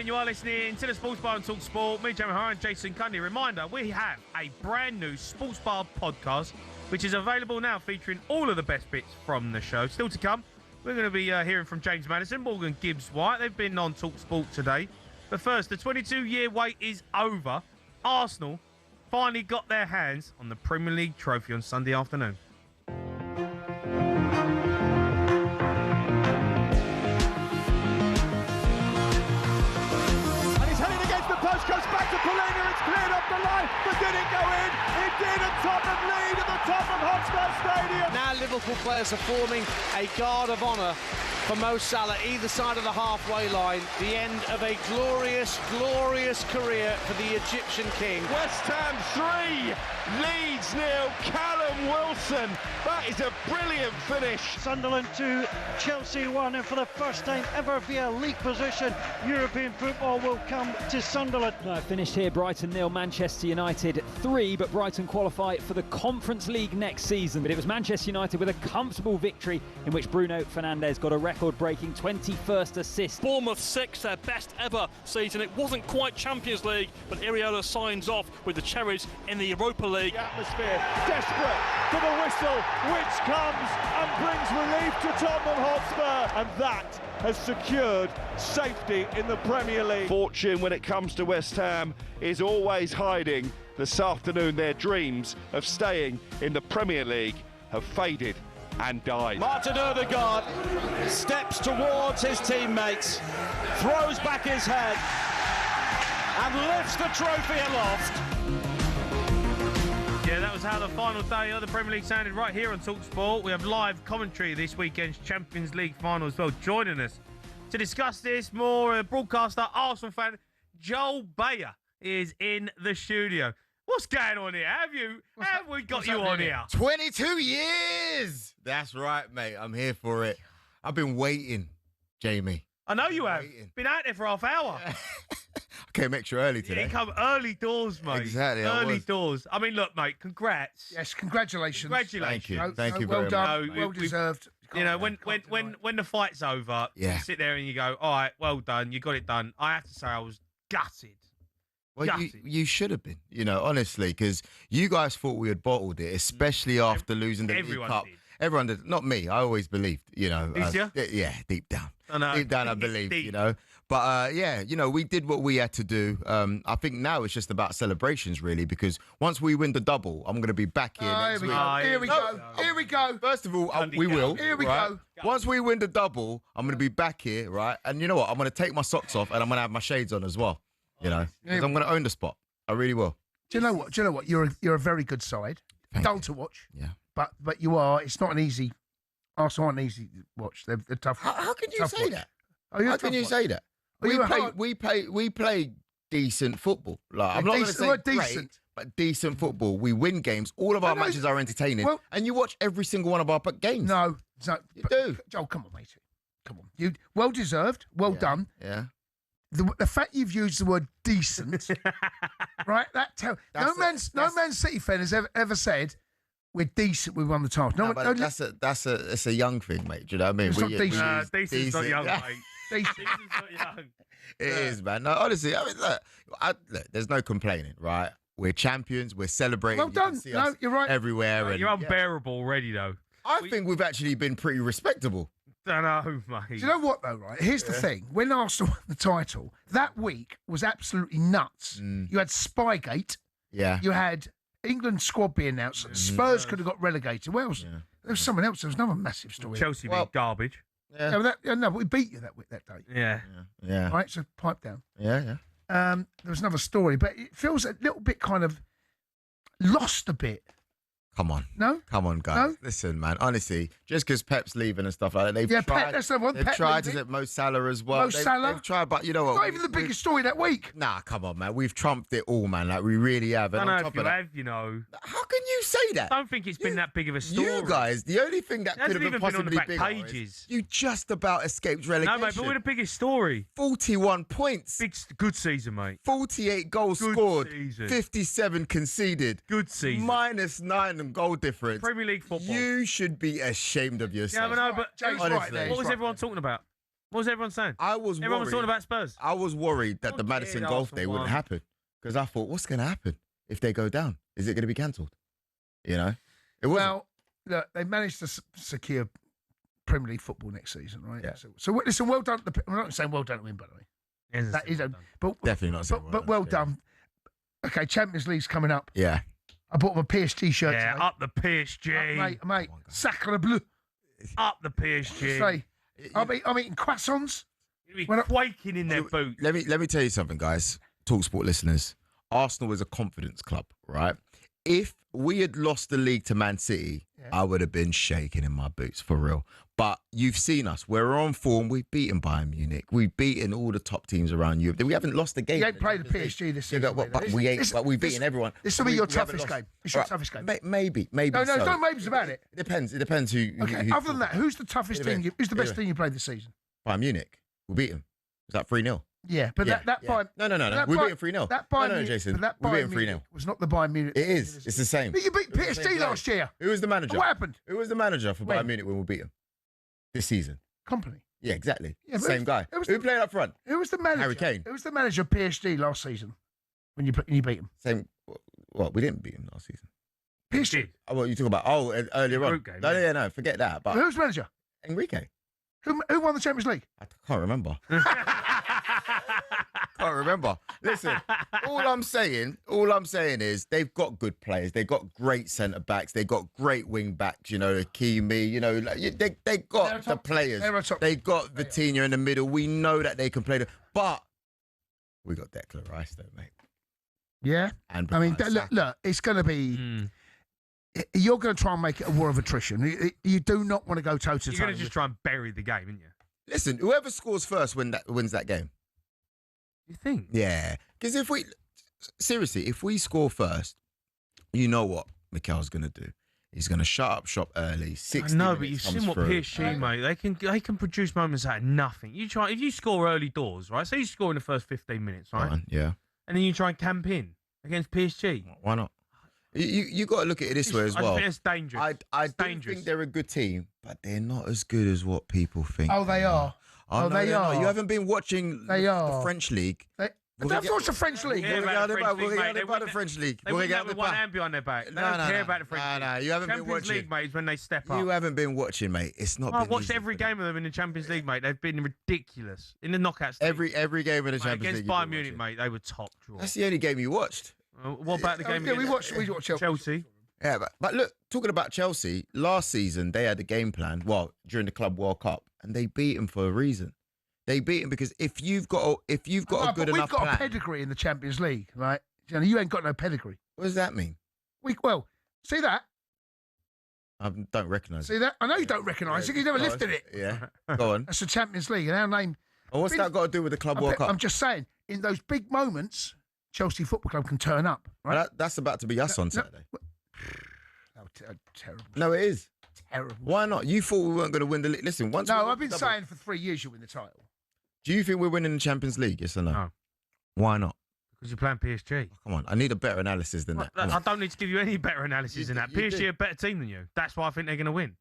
again. You are listening to the Sports Bar on talkSPORT. Me, Jamie O'Hara Jason Cundy. Reminder, we have a brand new Sports Bar podcast, which is available now, featuring all of the best bits from the show. Still to come, we're going to be hearing from James Maddison, Morgan Gibbs-White. They've been on talkSPORT today. But first, the 22-year wait is over. Arsenal finally got their hands on the Premier League trophy on Sunday afternoon. Goes back to Polina, it's cleared off the line, but did it go in? It did, at Tottenham lead at the Tottenham Hotspur Stadium. Now Liverpool players are forming a guard of honour for Mo Salah either side of the halfway line. The end of a glorious, glorious career for the Egyptian king. West Ham 3, Leeds 0, Callum Wilson. That is a brilliant finish. Sunderland 2, Chelsea 1, and for the first time ever via league position, European football will come to Sunderland. Finished here, Brighton 0, Manchester United 3, but Brighton qualify for the Conference League next season. But it was Manchester United with a comfortable victory in which Bruno Fernandes got a record-breaking 21st assist. Bournemouth 6, their best ever season. It wasn't quite Champions League, but Iriola signs off with the Cherries in the Europa League. The atmosphere desperate for the whistle, which comes and brings relief to Tottenham Hotspur, and that has secured safety in the Premier League. Fortune, when it comes to West Ham, is always hiding. This afternoon, their dreams of staying in the Premier League have faded and died. Martin Odegaard steps towards his teammates, throws back his head and lifts the trophy aloft. Yeah, that was how the final day of the Premier League sounded right here on talkSPORT. We have live commentary of this weekend's Champions League final as well. Joining us to discuss this, more broadcaster, Arsenal fan, Joel Beya is in the studio. What's going on here? Have we got you on here? 22 years! That's right, mate. I'm here for it. I've been waiting, Jamie. I know you have. Been out there for half hour. I came extra early today. You come early doors, mate. Exactly. Early doors. I mean, look, mate, congrats. Yes, congratulations. Thank you. Thank you well very done. much. Well deserved. You know, when the fight's over, you sit there and you go, all right, well done, you got it done. I have to say I was gutted. Well, you should have been, honestly, because you guys thought we had bottled it, especially after losing the League Cup. Did. Everyone did. Not me. I always believed, Did you? Yeah, deep down. I know. Deep down, I believe, But, we did what we had to do. I think now it's just about celebrations, really, because once we win the double, I'm going to be back here next week. Here we go. Here we go. First of all, we will. Here we go. Once we win the double, I'm going to be back here, right? And you know what? I'm going to take my socks off and I'm going to have my shades on as well, because I'm going to own the spot. I really will. Do you know what? You're a very good side. Dull to watch. Yeah. But you are. It's not an easy. Arsenal aren't easy to watch. They're tough. How can you say that? How can you say that? We play decent football. Like, I'm not going to say great, but decent football. We win games. All of our matches are entertaining. Well, and you watch every single one of our games. No. You do. Joel, come on, mate. Come on. You well deserved. Well done. Yeah. The fact you've used the word decent, right? No Man City fan has ever said we're decent. We won the title. That's a young thing, mate. Do you know what I mean? It's not decent. Decent's not young, mate. Decent's not young. It is, man. No, honestly, I mean, look, there's no complaining, right? We're champions. We're celebrating. Well done. You're right. Everywhere. You're unbearable already, though. I think we've actually been pretty respectable. Don't know, mate. Do you know what, though, right? Here's the thing. When Arsenal won the title, that week was absolutely nuts. You had Spygate. Yeah. You had England squad being announced. Spurs could have got relegated. Where else? Yeah. There was someone else. There was another massive story. Chelsea being garbage. Yeah. No, but we beat you that day. Yeah. Right, so pipe down. Yeah. There was another story, but it feels a little bit kind of lost a bit. Come on. No? Come on, guys. No? Listen, man, honestly, just because Pep's leaving and stuff like that, they've tried. Pep, that's the one. They've tried to get Mo Salah as well. They've tried, but you know what? Not even the biggest story that week. Nah, come on, man. We've trumped it all, man. Like, we really have. And I don't know if you have, you know. How can you say that? I don't think it's been that big of a story. You guys, the only thing that could have been possibly bigger pages. You just about escaped relegation. No, mate, but we're the biggest story. 41 points. Good season, mate. 48 goals scored. 57 conceded. Good season. -9 in goal difference. Premier League football. You should be ashamed of yourself. Yeah, but no, but James, honestly, what was everyone talking about? What was everyone saying? Everyone was talking about Spurs. I was worried that the Madison Golf Day wouldn't happen because I thought, what's going to happen if they go down? Is it going to be cancelled? You know, it wasn't. Well, look, they managed to secure Premier League football next season, right? Yeah. So listen, well done. I'm not saying well done to win, by the way. That is, but Definitely not saying but well done. Okay, Champions League's coming up. Yeah. I bought my PSG shirt Yeah, today. up the PSG. Mate, sacre bleu. Up the PSG. Say, I'm eating croissants. You'll be quaking in their boots. Let me tell you something, guys. talkSPORT listeners. Arsenal is a confidence club, right? If we had lost the league to Man City, I would have been shaking in my boots, for real. But you've seen us. We're on form. We've beaten Bayern Munich. We've beaten all the top teams around Europe. We haven't lost a game. You ain't played the PSG this season. But we've beaten everyone. This will be your toughest game. It's your toughest game. Maybe. No, don't maybes about it. It depends who. Okay, other than that, who's the toughest team? Who's the best team you played this season? Bayern Munich. We beat them. Was that 3-0? Yeah, but that Bayern... No. We beat them 3-0. That Bayern no, Jason. That we Bayern beat them 3-0. was not the Bayern Munich. It is. It's the same. But you beat PSG last year. Who was the manager? What happened? Who was the manager for Bayern Munich when we beat them? This season. Company. Yeah, exactly. Yeah, same guy. Who played up front? Who was the manager? Harry Kane. Who was the manager of PSG last season when you beat him? Same. What? We didn't beat him last season. PSG. Oh, what you talking about? Oh, earlier on. Game, no, forget that. But who was manager? Enrique. Who won the Champions League? I can't remember. Can't remember. Listen, all I'm saying is they've got good players. They've got great centre backs. They've got great wing backs. You know, Hakimi. You know, they got the players. They got Vitinha in the middle. We know that they can play. But we got Declan Rice, though, mate. Yeah, and I mean, look, it's going to be. You're going to try and make it a war of attrition. You do not want to go toe to toe. You're going to just try and bury the game, aren't you? Listen, whoever scores first wins that game. You think? Yeah, because if we score first, you know what Mikel's going to do. He's going to shut up shop early. 60 No, but you've comes seen what through. PSG, mate. They can produce moments out of nothing. If you score early doors, right? Say you score in the first 15 minutes, right? Yeah. And then you try and camp in against PSG. Why not? You got to look at it this way as well. I think it's dangerous. I do think they're a good team, but they're not as good as what people think. Oh, they are. Oh, they are. You haven't been watching the French league. Don't watch the French league. They win the French league. They win that with one hand behind their back. They don't care about the French league. No, you haven't been watching. Champions League, mate, is when they step up. You haven't been watching, mate. It's not. I've watched every game of them in the Champions League, mate. They've been ridiculous in the knockouts. Every game in the Champions League against Bayern Munich, mate, they were top draw. That's the only game you watched. What about the game? Yeah, we watched Chelsea. Yeah, but look, talking about Chelsea, last season they had a game plan. Well, during the Club World Cup, and they beat them for a reason. They beat him because if you've got a good enough plan, we've got a pedigree in the Champions League, right? You ain't got no pedigree. What does that mean? See that? I don't recognise it. See that? I know you don't recognise it. You never lifted it. Yeah, go on. That's the Champions League, and our name. Oh, what's that got to do with the Club World Cup? I'm just saying, in those big moments, Chelsea Football Club can turn up. Right? That's about to be us on Saturday. Terrible. No, it is. Terrible. Why not? You thought we weren't going to win the league. Listen, once. No, I've been saying for 3 years you win the title. Do you think we're winning the Champions League? Yes or no? No. Why not? Because you're playing PSG. Come on, I need a better analysis than that. I don't need to give you any better analysis than that. PSG are a better team than you. That's why I think they're going to win.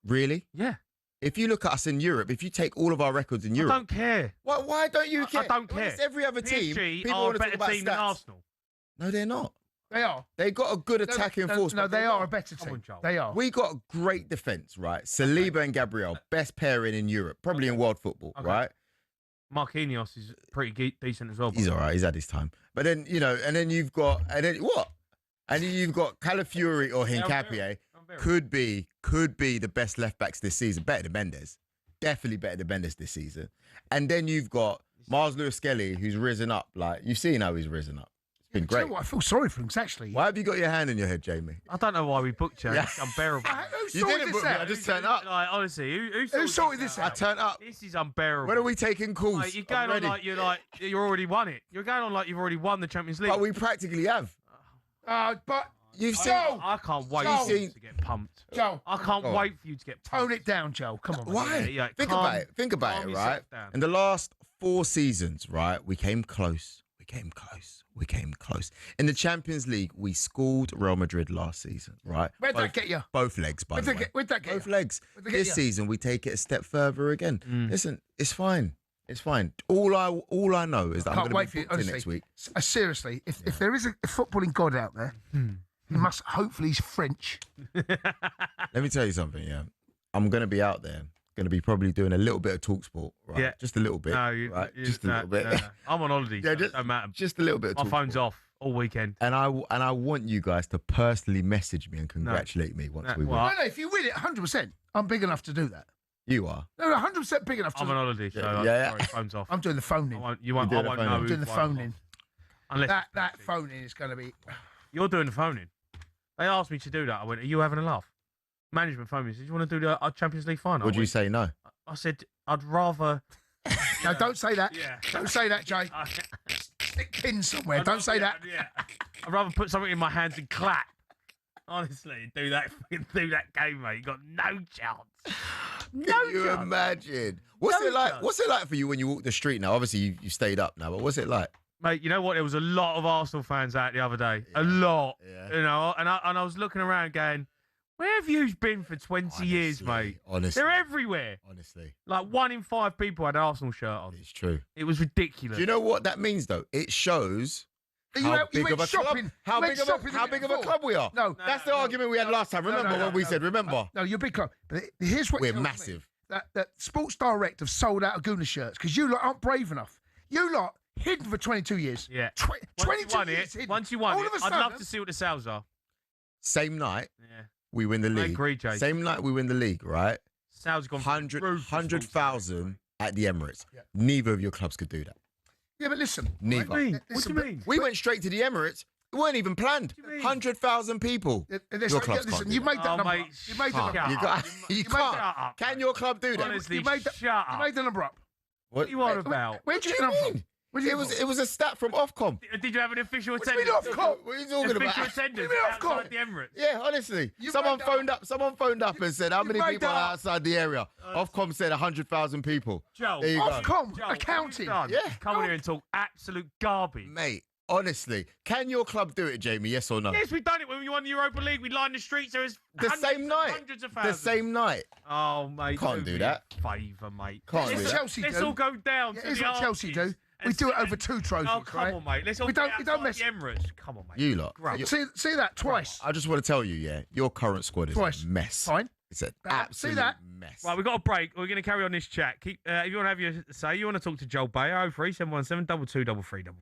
Really? Yeah. If you look at us in Europe, if you take all of our records in Europe, I don't care. Why don't you care? I don't care. It's every other team. PSG people are a better team than Arsenal. No, they're not. They are. They got a good attacking force. No, they are a better team. They are. We got a great defence, right? Saliba and Gabriel, best pairing in Europe, probably in world football, right? Marquinhos is pretty decent as well. He's all right. He's had his time. But then, and then you've got, what? And then you've got Calafiori or Hincapié. Could be the best left backs this season. Better than Mendes. Definitely better than Mendes this season. And then you've got Miles Lewis-Skelly, who's risen up. Like, you've seen how he's risen up. It's been great. You know what? I feel sorry for him, actually. Why have you got your hand in your head, Jamie? I don't know why we booked you. It's unbearable. You didn't book me. I just turned up. Like, honestly, who sorted this out? I turned up. This is unbearable. When are we taking calls? Like, you're going on like you're already won it. You're going on like you've already won the Champions League. But we practically have. But you've seen. I can't wait for you to get pumped. Joe, I can't wait for you to get pumped. Tone it down, Joe. Come on. Why? Yeah, Think about it, right? In the last 4 seasons, right, we came close. came close. We came close. In the Champions League, we schooled Real Madrid last season, right? Where'd that get you? Both legs, by the way. Where'd that get Both you? legs. This season, we take it a step further again. Listen, it's fine. It's fine. All I know is that I'm going to be booked in next week. Seriously, if there is a footballing god out there, he must, hopefully he's French. Let me tell you something, yeah. I'm going to be out there. Going to be probably doing a little bit of talkSPORT, right? Yeah. Just a little bit. No, right? Just a little bit. No. I'm on holiday. Yeah, So it don't matter. Just a little bit of My talkSPORT. phone's off all weekend. And I want you guys to personally message me and congratulate me once we win. No, if you win it, 100%, I'm big enough to do that. You are? No, 100% big enough to I'm on holiday, so sorry, phone's off. I'm doing the phoning. I won't know. I'm doing the phoning. Unless that phoning is going to be... You're doing the phoning. They asked me to do that. I went, are you having a laugh? Management phoned me. Said, do you want to do the Champions League final? Would you say no? I said, I'd rather... No, don't say that. Yeah. Don't say that, Jay. Stick pins somewhere. Don't say that. Yeah. I'd rather put something in my hands and clap. Honestly, do that game, mate. You got no chance. Can you imagine? What's it like? What's it like for you when you walk the street now? Obviously, you stayed up now, but what's it like? Mate, you know what? There was a lot of Arsenal fans out the other day. Yeah. A lot. Yeah. You know, and I was looking around going, where have you been for 20 years, mate? Honestly. They're everywhere. Honestly. Like 1 in 5 people had an Arsenal shirt on. It's true. It was ridiculous. Do you know what that means, though? It shows how big of a club we are. No. That's the argument we had last time. Remember what we said? Remember? No, you're a big club. But here's what we're massive. That Sports Direct have sold out Aguna shirts because you lot aren't brave enough. You lot hidden for 22 years. Yeah. 22 years hidden. Once you won it, I'd love to see what the sales are. Same night. Yeah. We win the league. I agree, Jay. Same night we win the league, right? Sales gone 100,000 at the Emirates. Yeah. Neither of your clubs could do that. Yeah, but listen. Neither. What do you mean? What do you mean? We went straight to the Emirates. It weren't even planned. 100,000 people. Your clubs can't do you that. made that number. Mate, You made that number. You can't. Can your club do that? Honestly, shut up. You made the number up. What are you on about? Where'd you get that from? It was a stat from Ofcom. Did you have an official What do you attendance? mean Ofcom? What are you talking about? Official attendance What do you mean outside Ofcom? the Emirates. Yeah, honestly. Someone phoned up and said how many people are outside the area. Ofcom said 100,000 people. Joel, there you go. Ofcom, Joel, accounting. Yeah. Come on here and talk absolute garbage. Mate, honestly, can your club do it, Jamie? Yes or no? Yes, we've done it when we won the Europa League. We lined the streets. There was hundreds of thousands. The same night. Oh, mate. Can't do that. Favour, mate. Can't do that. Chelsea Let's do. all go down to Here's the what Chelsea do. We do it over 2 trophies, Oh, come right? on, mate. Let's all We don't mess the Emirates. Come on, mate. You lot. Grub. See that twice. I just want to tell you, yeah, your current squad is Twice. a mess. Fine. It's an See absolute that? mess. Right, we've got a break. We're going to carry on this chat. If you want to have your say, you want to talk to Joel Beya, 03717 223333.